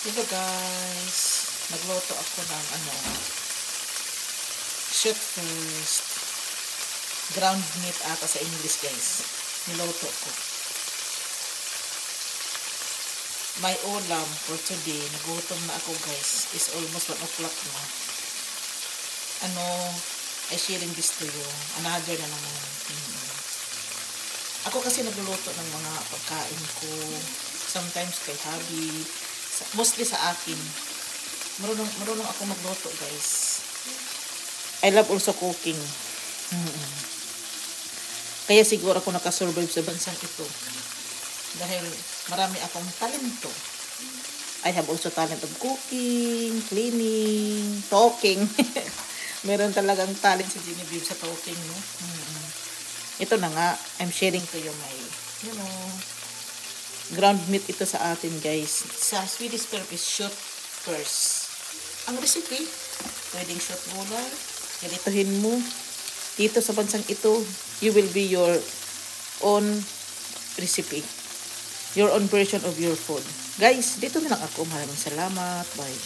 Hello guys, nagluto ako ng shoot first. Ground meat ata sa English guys. Niluto ko. My ulam for today, nagutom na ako guys. It's almost 1 o'clock na. I sharing this to you. Another na naman. Ako kasi nagluluto ng mga pagkain ko. Sometimes kay hubby. Mostly sa akin. Marunong ako magluto guys. I love also cooking. Kaya siguro ako nakasurvive sa bansang ito. Dahil marami akong talento. I have also talent of cooking, cleaning, talking. Meron talagang talent si Genevieve sa talking, no? Ito na nga, I'm sharing to you my, ground meat ito sa atin, guys. Sa Swedish term is shoot first. Ang recipe, pwedeng shoot gulay, ganituhin mo. Dito sa bansang ito, you will be your own recipe. Your own version of your food. Guys, dito na lang ako. Maraming salamat. Bye.